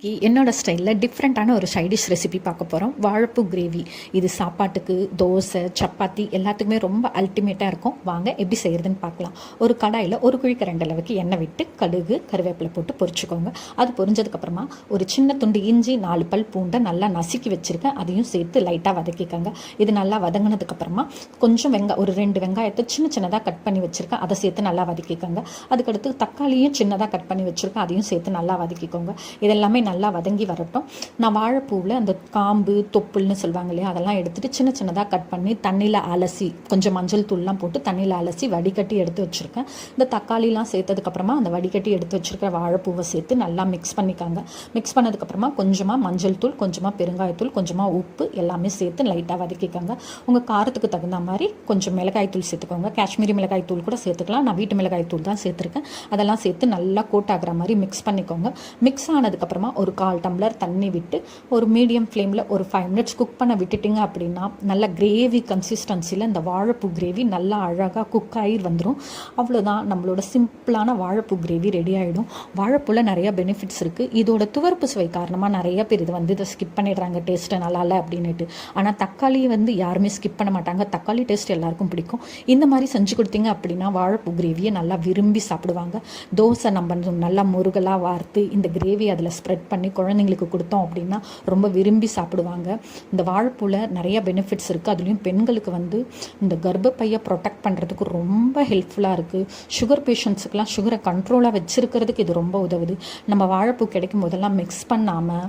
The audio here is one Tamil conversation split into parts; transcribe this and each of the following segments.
இன்றைக்கி என்னோடய ஸ்டைலில் டிஃப்ரெண்ட்டான ஒரு சைடிஷ் ரெசிபி பார்க்க போகிறோம். வாழைப்பூ கிரேவி. இது சாப்பாட்டுக்கு, தோசை, சப்பாத்தி எல்லாத்துக்குமே ரொம்ப அல்டிமேட்டாக இருக்கும். வாங்க எப்படி செய்கிறதுன்னு பார்க்கலாம். ஒரு கடாயில் ஒரு குழிக்கரண்டி அளவுக்கு எண்ணெய் விட்டு கடுகு, கருவேப்பிலை போட்டு பொரிச்சுக்கோங்க. அது பொரிஞ்சதுக்கப்புறமா ஒரு சின்ன துண்டு இஞ்சி, 4 பல் பூண்டை நல்லா நசுக்கி வச்சுருக்கேன். அதையும் சேர்த்து லைட்டாக வதக்கிக்கோங்க. இது நல்லா வதங்கினதுக்கப்புறமா கொஞ்சம் ஒரு 2 வெங்காயத்தை சின்ன சின்னதாக கட் பண்ணி வச்சுருக்கேன். அதை சேர்த்து நல்லா வதக்கிக்கோங்க. அதுக்கடுத்து தக்காளியும் சின்னதாக கட் பண்ணி வச்சுருக்கேன். அதையும் சேர்த்து நல்லா வதக்கிக்கோங்க. இதெல்லாமே நல்லா வதங்கி வரட்டும். நான் வாழைப்பூவில் அந்த காம்பு, தொப்புள்னு சொல்லுவாங்க இல்லையா, அதெல்லாம் எடுத்துகிட்டு சின்ன சின்னதாக கட் பண்ணி தண்ணியில் அலசி கொஞ்சம் மஞ்சள் தூள்லாம் போட்டு தண்ணியில் அலசி வடிகட்டி எடுத்து வச்சுருக்கேன். இந்த தக்காளிலாம் சேர்த்ததுக்கப்புறமா அந்த வடிகட்டி எடுத்து வச்சுருக்க வாழைப்பூவை சேர்த்து நல்லா மிக்ஸ் பண்ணிக்காங்க. மிக்ஸ் பண்ணதுக்கப்புறமா கொஞ்சமாக மஞ்சள் தூள், கொஞ்சமாக பெருங்காயத்தூள், கொஞ்சமாக உப்பு எல்லாமே சேர்த்து லைட்டாக வதக்கிக்காங்க. உங்கள் காரத்துக்கு தகுந்த மாதிரி கொஞ்சம் மிளகாய் தூள் சேர்த்துக்கோங்க. காஷ்மீரி மிளகாய் தூள் கூட சேர்த்துக்கலாம். நான் வீட்டு மிளகாய் தூள் தான் சேர்த்துருக்கேன். அதெல்லாம் சேர்த்து நல்லா கோட் ஆகிற மாதிரி மிக்ஸ் பண்ணிக்கோங்க. மிக்ஸ் ஆனதுக்கப்புறமா ஒரு 1/4 டம்ளர் தண்ணி விட்டு ஒரு மீடியம் ஃப்ளேமில் ஒரு 5 மினிட்ஸ் குக் பண்ண விட்டுட்டிங்க அப்படின்னா நல்ல கிரேவி கன்சிஸ்டன்சியில் இந்த வாழைப்பூ கிரேவி நல்லா அழகாக குக் ஆகி வந்துடும். அவ்வளோதான், நம்மளோட சிம்பிளான வாழைப்பூ கிரேவி ரெடி ஆகிடும். வாழைப்பூவில் நிறைய பெனிஃபிட்ஸ் இருக்குது. இதோட துவர்ப்பு சுவை காரணமாக நிறைய பேர் இதை ஸ்கிப் பண்ணிடுறாங்க, டேஸ்ட்டு நல்லா இல்லை அப்படின்ட்டு. ஆனால் தக்காளியை யாருமே ஸ்கிப் பண்ண மாட்டாங்க. தக்காளி டேஸ்ட் எல்லாருக்கும் பிடிக்கும். இந்த மாதிரி செஞ்சு கொடுத்தீங்க அப்படின்னா வாழைப்பூ கிரேவியை நல்லா விரும்பி சாப்பிடுவாங்க. தோசை நம்ம நல்லா முருகலாக வார்த்து இந்த கிரேவி அதில் ஸ்ப்ரெட் பண்ணி குழந்தைங்களுக்கு கொடுத்தோம் அப்படின்னா ரொம்ப விரும்பி சாப்பிடுவாங்க. இந்த வாழைப்பூவில் நிறைய பெனிஃபிட்ஸ் இருக்குது. அதுலேயும் பெண்களுக்கு இந்த கர்ப்பப்பையை ப்ரொடெக்ட் பண்ணுறதுக்கு ரொம்ப ஹெல்ப்ஃபுல்லாக இருக்குது. சுகர் பேஷண்ட்ஸுக்கெலாம் சுகரை கண்ட்ரோலாக வச்சுருக்கிறதுக்கு இது ரொம்ப உதவுது. நம்ம வாழைப்பூ கிடைக்கும் போதெல்லாம் மிக்ஸ் பண்ணாமல்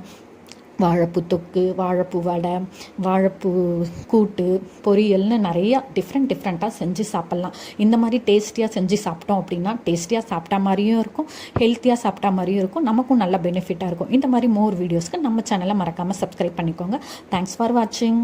வாழைப்பூ தொக்கு, வாழைப்பூ வடை, வாழைப்பூ கூட்டு, பொரியல்னு நிறையா டிஃப்ரெண்ட்டாக செஞ்சு சாப்பிட்லாம். இந்த மாதிரி டேஸ்டியாக செஞ்சு சாப்பிட்டோம் அப்படின்னா டேஸ்டியாக சாப்பிட்டா மாதிரியும் இருக்கும், ஹெல்த்தியாக சாப்பிட்டா மாதிரியும் இருக்கும், நமக்கும் நல்ல பெனிஃபிட்டாக இருக்கும். இந்த மாதிரி மோர் வீடியோஸ்க்கு நம்ம சேனலை மறக்காமல் சப்ஸ்கிரைப் பண்ணிக்கோங்க. தேங்க்ஸ் ஃபார் வாட்சிங்.